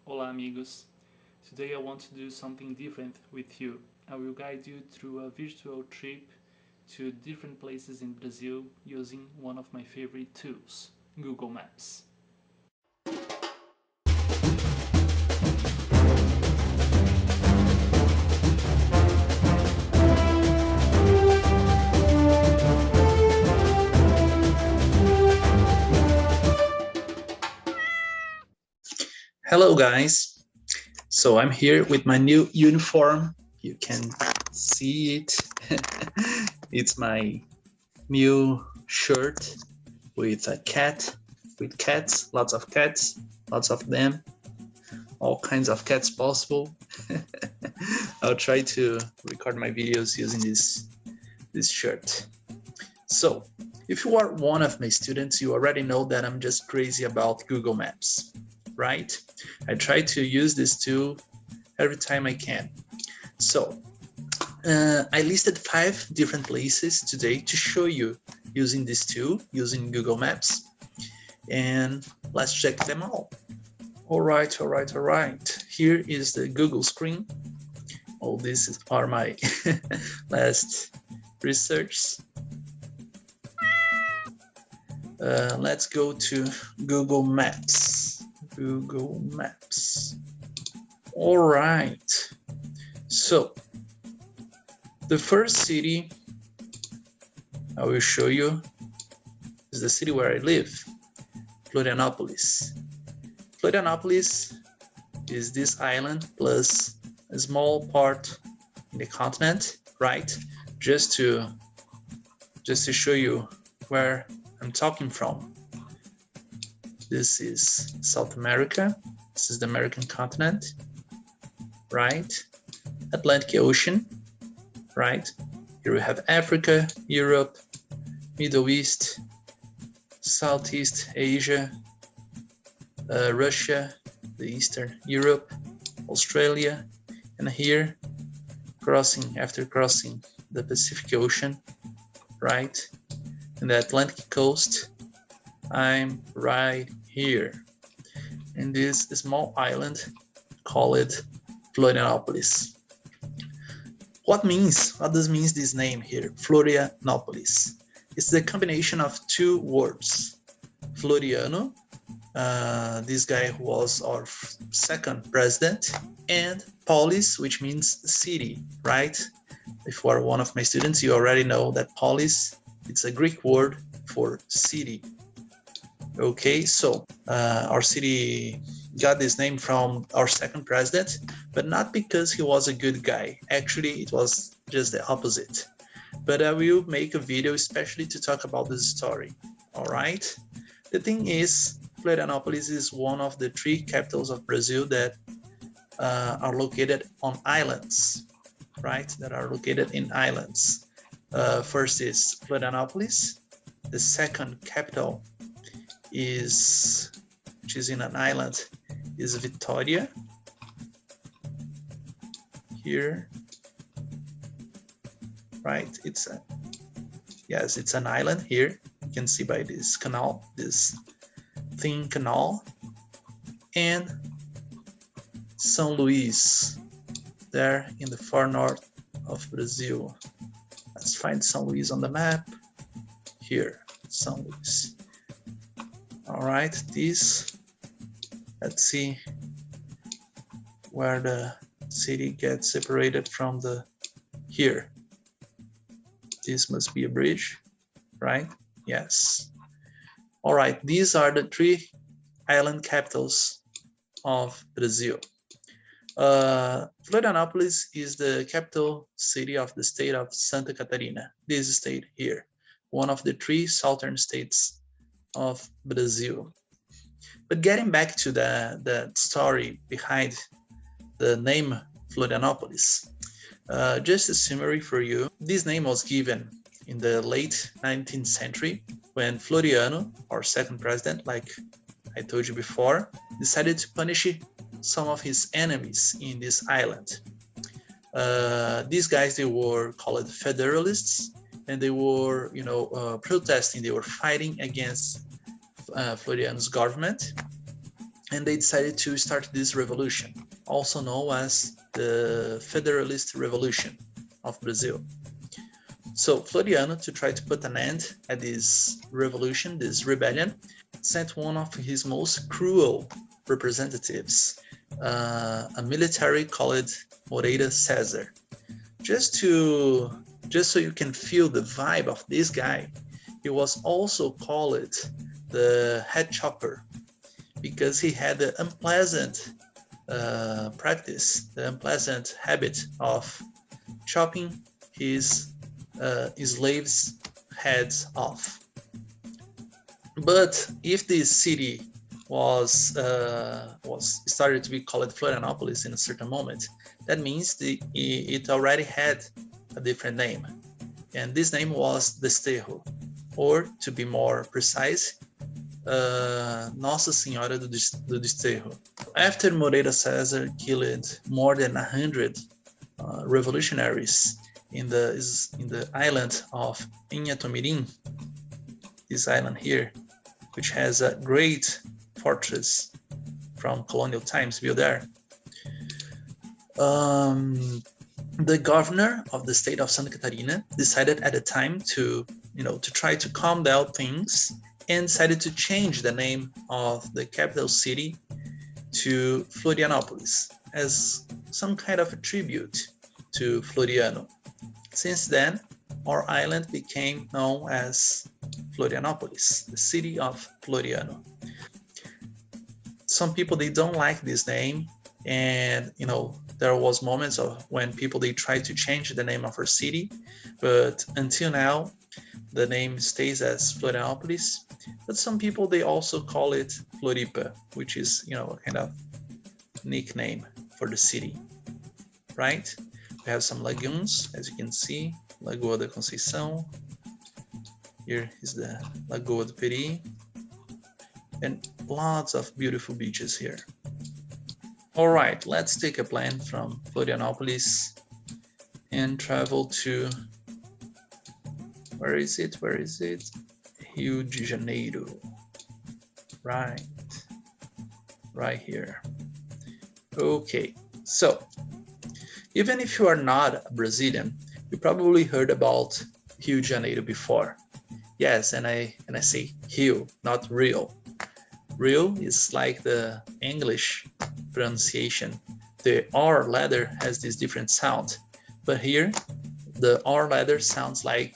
Olá, amigos. Today I want to do something different with you. I will guide you through a virtual trip to different places in Brazil using one of my favorite tools, Google Maps. Hello guys, so I'm here with my new uniform. You can see it. It's my new shirt with a cat, with cats, lots of them, all kinds of cats possible. I'll try to record my videos using this shirt. So, if you are one of my students, you already know that I'm just crazy about Google Maps, right? I try to use this tool every time I can. So, I listed 5 different places today to show you using this tool, using Google Maps, and let's check them all. All right. Here is the Google screen. All these are my last research. Let's go to Google Maps. Google Maps. All right. So, the first city I will show you is the city where I live, Florianopolis. Florianopolis is this island plus a small part in the continent, right? Just to show you where I'm talking from. This is South America. This is the American continent, right? Atlantic Ocean, right? Here we have Africa, Europe, Middle East, Southeast Asia, Russia, the Eastern Europe, Australia, and here after crossing the Pacific Ocean, right? In the Atlantic coast, I'm right here in this small island called Florianopolis. What does mean this name here, Florianopolis? It's the combination of 2 words, Floriano, this guy who was our second president, and polis, which means city, right? If you are one of my students, you already know that polis, it's a Greek word for city. Okay, so our city got this name from our second president, but not because he was a good guy. Actually, it was just the opposite. But I will make a video especially to talk about this story, all right? The thing is, Florianopolis is one of the 3 capitals of Brazil that are located on islands, right? That are located in islands. First is Florianopolis. The second capital which is in an island, is Vitória. Here, right? It's an island here. You can see by this canal, this thin canal, and São Luís, there in the far north of Brazil. Let's find São Luís on the map. Here, São Luís. All right, let's see where the city gets separated from here. This must be a bridge, right? Yes. All right, these are the 3 island capitals of Brazil. Florianopolis is the capital city of the state of Santa Catarina. This state here, one of the 3 southern states of Brazil. But getting back to the story behind the name Florianopolis, just a summary for you. This name was given in the late 19th century when Floriano, our second president, like I told you before, decided to punish some of his enemies in this island. These guys, they were called federalists, and they were, protesting. They were fighting against Floriano's government, and they decided to start this revolution, also known as the Federalist Revolution of Brazil. So Floriano, to try to put an end at this revolution, this rebellion, sent one of his most cruel representatives, a military called Moreira Cesar. Just so you can feel the vibe of this guy, he was also called the head chopper because he had the unpleasant practice, the unpleasant habit of chopping his slaves' heads off. But if this city was started to be called Florianopolis in a certain moment, that means it already had a different name, and this name was Desterro, or to be more precise, Nossa Senhora do Desterro. After Moreira Cesar killed more than 100 revolutionaries in the island of Inhatomirim, this island here, which has a great fortress from colonial times built there. The governor of the state of Santa Catarina decided at the time to try to calm down things and decided to change the name of the capital city to Florianopolis as some kind of a tribute to Floriano. Since then, our island became known as Florianopolis, the city of Floriano. Some people, they don't like this name, and there was moments of when people, they tried to change the name of our city, but until now the name stays as Florianopolis. But some people, they also call it Floripa, which is a kind of nickname for the city, right? We have some lagoons, as you can see, Lagoa da Conceição. Here is the Lagoa do Peri, and lots of beautiful beaches here. All right, let's take a plane from Florianopolis and travel to, where is it? Rio de Janeiro. Right here. Okay, so even if you are not a Brazilian, you probably heard about Rio de Janeiro before. Yes, and I say Rio, not Rio. Rio is like the English pronunciation. The R letter has this different sound, but here the R letter sounds like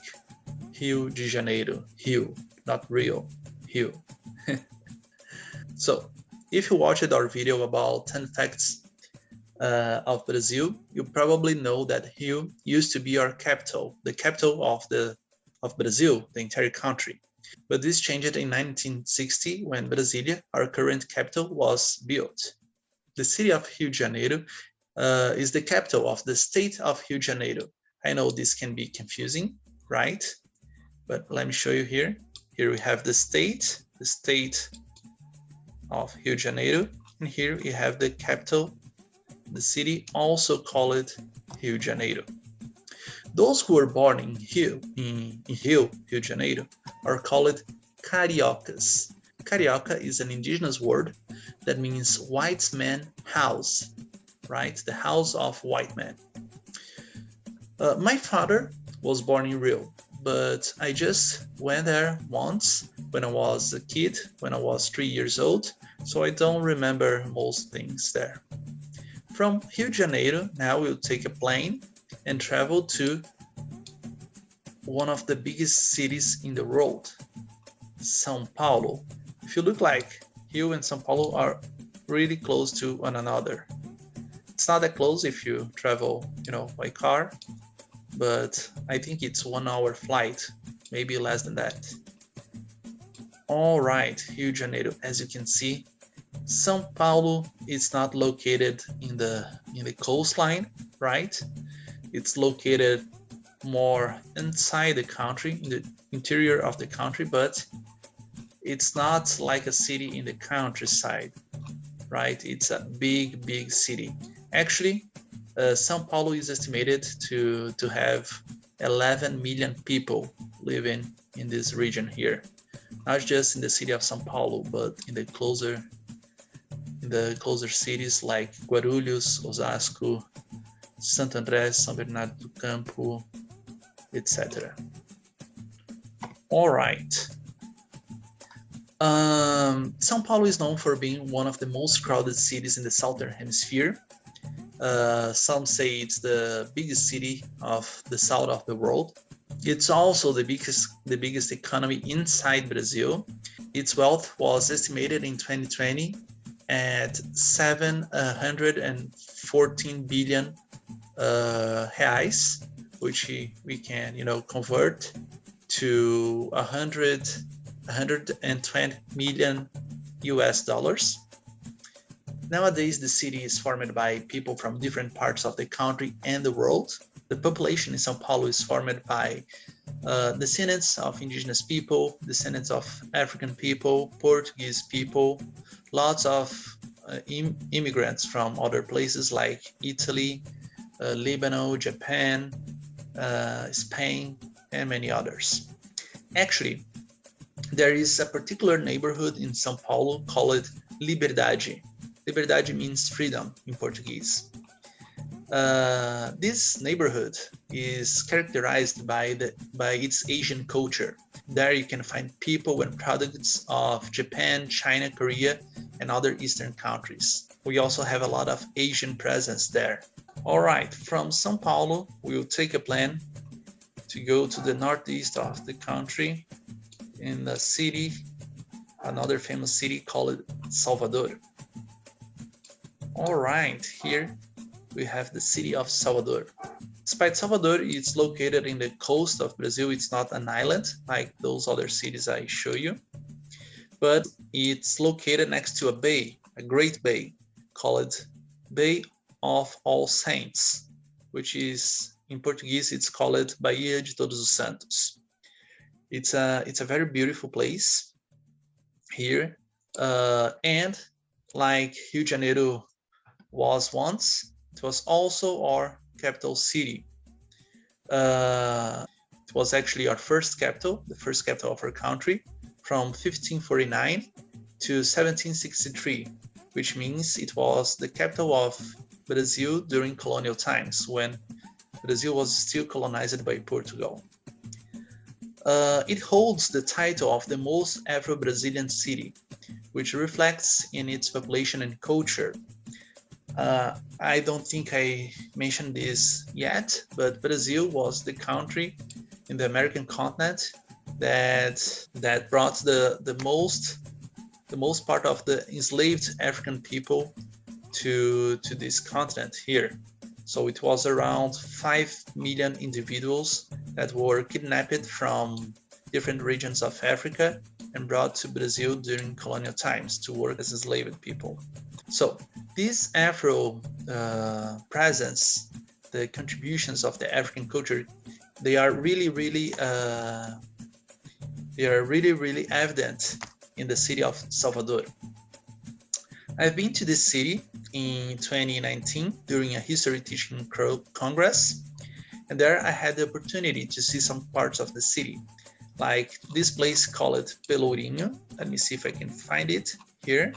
Rio de Janeiro, Rio, not Rio, Rio. So if you watched our video about 10 facts of Brazil, you probably know that Rio used to be our capital, the capital of Brazil, the entire country. But this changed in 1960 when Brasilia, our current capital, was built. The city of Rio de Janeiro is the capital of the state of Rio de Janeiro. I know this can be confusing, right? But let me show you here. Here we have the state of Rio de Janeiro, and here we have the capital, the city, also called Rio de Janeiro. Those who were born in Rio de Janeiro, are called cariocas. Carioca is an indigenous word that means white man house, right? The house of white men. My father was born in Rio, but I just went there once when I was a kid, when I was 3 years old, so I don't remember most things there. From Rio de Janeiro, now we'll take a plane and travel to one of the biggest cities in the world, São Paulo. If you look like Rio and São Paulo are really close to one another. It's not that close if you travel, by car, but I think it's 1 hour flight, maybe less than that. All right, Rio de Janeiro, as you can see, São Paulo is not located in the coastline, right? It's located more inside the country, in the interior of the country, but it's not like a city in the countryside, right? It's a big city. Actually, São Paulo is estimated to have 11 million people living in this region here. Not just in the city of São Paulo, but in the closer in the closer cities like Guarulhos, Osasco, Santo André, São Bernardo do Campo, etc. All right. São Paulo is known for being one of the most crowded cities in the Southern Hemisphere. Some say it's the biggest city of the south of the world. It's also the biggest economy inside Brazil. Its wealth was estimated in 2020 at 714 billion reais, which we can convert to 120 million US dollars. Nowadays, the city is formed by people from different parts of the country and the world. The population in São Paulo is formed by descendants of indigenous people, descendants of African people, Portuguese people, lots of immigrants from other places like Italy, Lebanon, Japan, Spain, and many others. Actually, there is a particular neighborhood in São Paulo called Liberdade. Liberdade means freedom in Portuguese. This neighborhood is characterized by its Asian culture. There you can find people and products of Japan, China, Korea, and other Eastern countries. We also have a lot of Asian presence there. All right, from São Paulo, we will take a plan to go to the northeast of the country in the city, another famous city called Salvador. All right, here we have the city of Salvador. Despite Salvador, it's located in the coast of Brazil. It's not an island like those other cities I show you, but it's located next to a bay, a great bay called Bay of All Saints, which is in Portuguese, it's called Baía de Todos os Santos. It's a very beautiful place here, and like Rio de Janeiro was once, it was also our capital city. It was actually our first capital, the first capital of our country, from 1549 to 1763, which means it was the capital of Brazil during colonial times, when Brazil was still colonized by Portugal. It holds the title of the most Afro-Brazilian city, which reflects in its population and culture. I don't think I mentioned this yet, but Brazil was the country in the American continent that brought the most part of the enslaved African people to this continent here. So it was around 5 million individuals that were kidnapped from different regions of Africa and brought to Brazil during colonial times to work as enslaved people. So this Afro presence, the contributions of the African culture, they are really evident in the city of Salvador. I've been to this city in 2019 during a history teaching congress, and there I had the opportunity to see some parts of the city, like this place called Pelourinho. Let me see if I can find it here.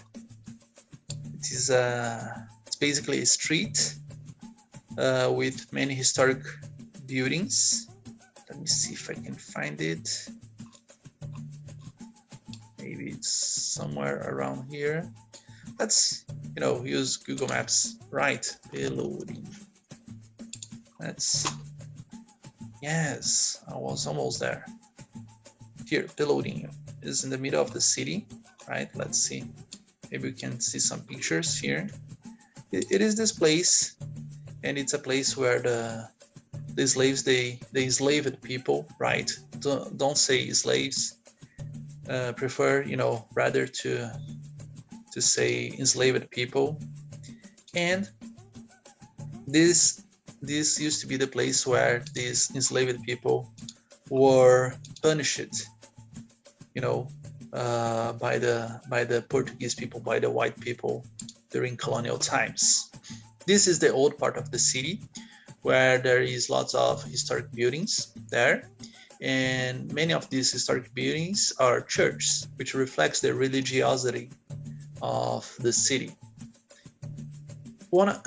It is it's basically a street with many historic buildings. Let me see if I can find it. Maybe it's somewhere around here. Let's use Google Maps. Right, Pelourinho. Yes, I was almost there. Here, Pelourinho is in the middle of the city, right? Let's see. Maybe we can see some pictures here. It is this place, and it's a place where the slaves, they enslaved people, right? Don't say slaves. Prefer, rather to say enslaved people. And this used to be the place where these enslaved people were punished, by the Portuguese people, by the white people during colonial times. This is the old part of the city, where there is lots of historic buildings there, and many of these historic buildings are churches, which reflects the religiosity of the city. One,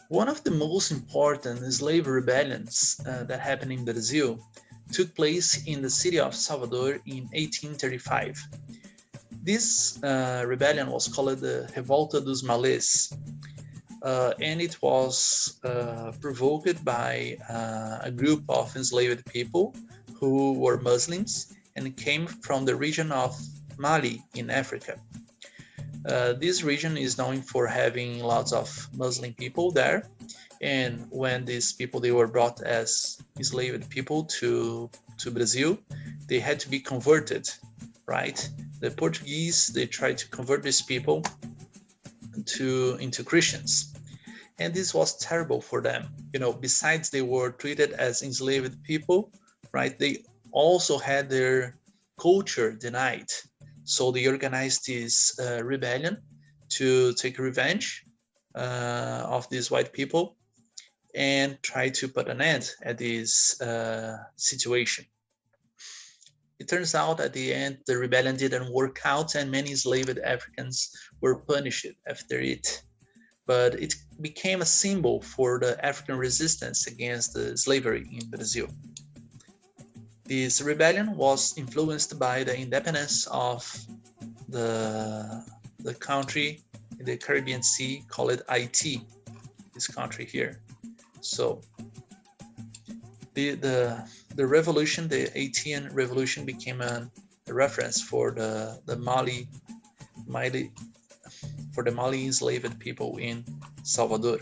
one of the most important slave rebellions that happened in Brazil took place in the city of Salvador in 1835. This rebellion was called the Revolta dos Malês, and it was provoked by a group of enslaved people who were Muslims and came from the region of Mali in Africa. This region is known for having lots of Muslim people there, and when these people they were brought as enslaved people to Brazil, they had to be converted, right? The Portuguese they tried to convert these people into Christians, and this was terrible for them. Besides they were treated as enslaved people, right? They also had their culture denied. So they organized this rebellion to take revenge of these white people and try to put an end at this situation. It turns out at the end the rebellion didn't work out and many enslaved Africans were punished after it. But it became a symbol for the African resistance against the slavery in Brazil. This rebellion was influenced by the independence of the country in the Caribbean Sea called Haiti, this country here. So the revolution, the Haitian revolution, became a reference for the Mali for the Mali enslaved people in Salvador.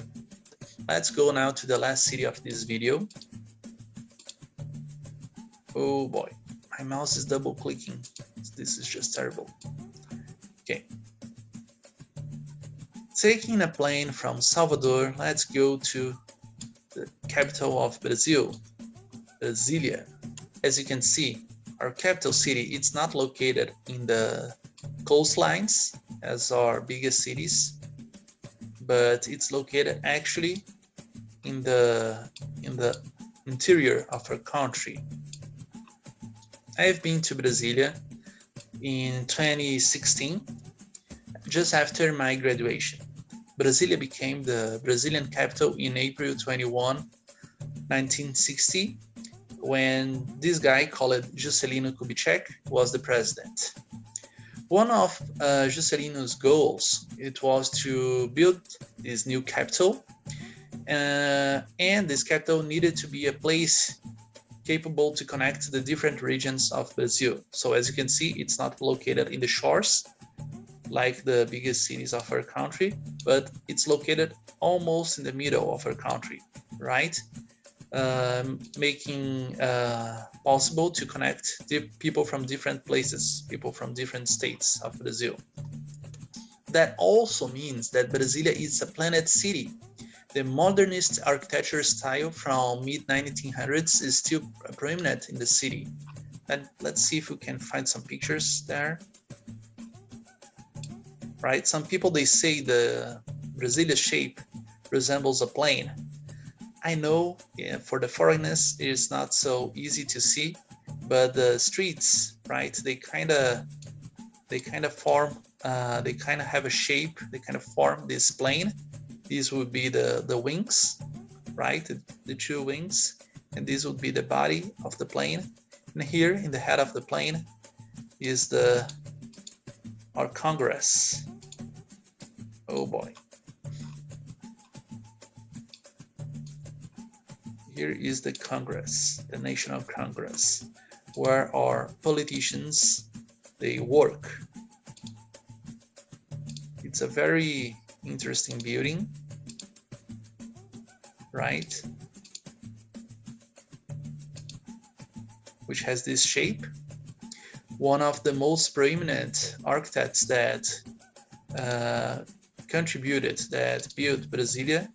Let's go now to the last city of this video. Oh boy, my mouse is double clicking. This is just terrible. Okay. Taking a plane from Salvador, let's go to the capital of Brazil, Brasilia. As you can see, our capital city, it's not located in the coastlines as our biggest cities, but it's located actually in the interior of our country. I've been to Brasilia in 2016, just after my graduation. Brasilia became the Brazilian capital in April 21, 1960, when this guy called Juscelino Kubitschek was the president. One of Juscelino's goals, it was to build this new capital, and this capital needed to be a place capable to connect the different regions of Brazil. So as you can see, it's not located in the shores like the biggest cities of our country, but it's located almost in the middle of our country, right? Making possible to connect people from different places, people from different states of Brazil. That also means that Brasilia is a planned city. The modernist architecture style from mid-1900s is still prominent in the city. And let's see if we can find some pictures there. Right? Some people, they say the Brasilia shape resembles a plane. I know for the foreigners it's not so easy to see, but the streets, right? They kind of form. They kind of have a shape. They kind of form this plane. These would be the wings, right? The two wings, and this would be the body of the plane. And here in the head of the plane is our Congress. Oh boy. Here is the Congress, the National Congress, where our politicians, they work. It's a very interesting building, right? Which has this shape. One of the most prominent architects that contributed, that built Brasilia,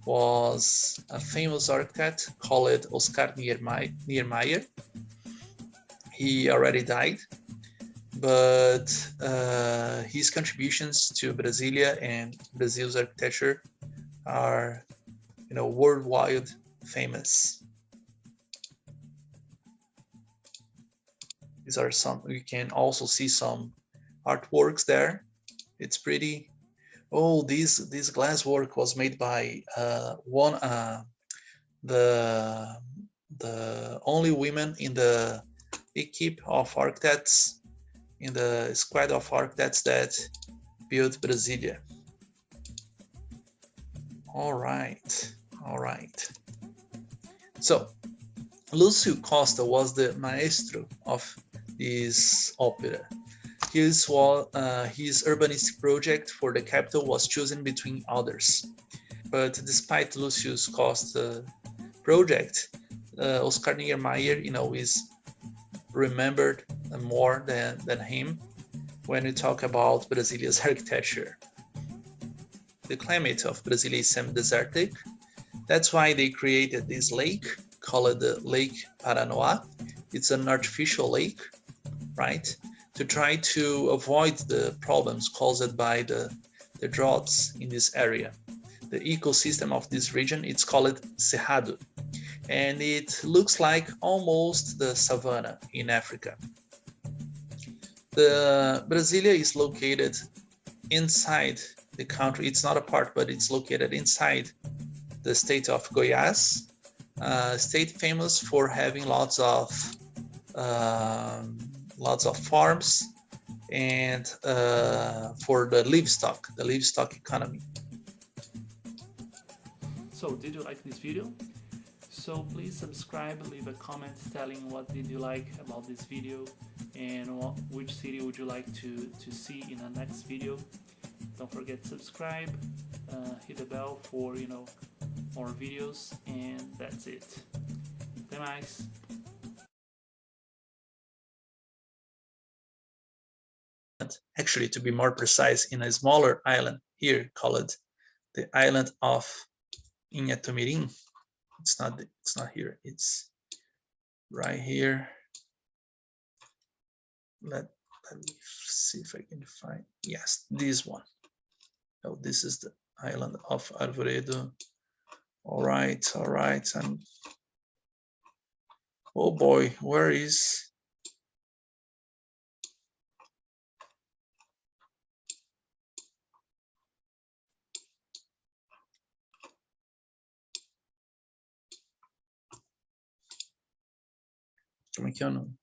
was a famous architect called Oscar Niemeyer. He already died, but his contributions to Brasilia and Brazil's architecture are, worldwide famous. These are some. You can also see some artworks there. It's pretty Oh, this glass work was made by the only women in the equipe of architects, in the squad of architects that built Brasilia. All right, all right. So Lúcio Costa was the maestro of this opera. His urbanistic project for the capital was chosen between others. But despite Lucius Costa project, Oscar Niemeyer, is remembered more than him when we talk about Brazilia's architecture. The climate of Brasilia is semi-desertic. That's why they created this lake called the Lake Paranoá. It's an artificial lake, right? To try to avoid the problems caused by the droughts in this area. The ecosystem of this region, it's called Cerrado, and it looks like almost the savanna in Africa. The Brasilia is located inside the country. It's not a part, but it's located inside the state of Goiás, a state famous for having lots of farms and for the livestock economy. So did you like this video? So please subscribe, leave a comment telling what did you like about this video and which city would you like to see in the next video. Don't forget to subscribe, hit the bell for more videos, and that's it. Até mais. Actually, to be more precise, in a smaller island here called the island of Inhatumirim. It's not here. It's right here. Let me see if I can find. Yes, this one. Oh, this is the island of Arvoredo. All right. Oh boy, where is? Como é que é o nome?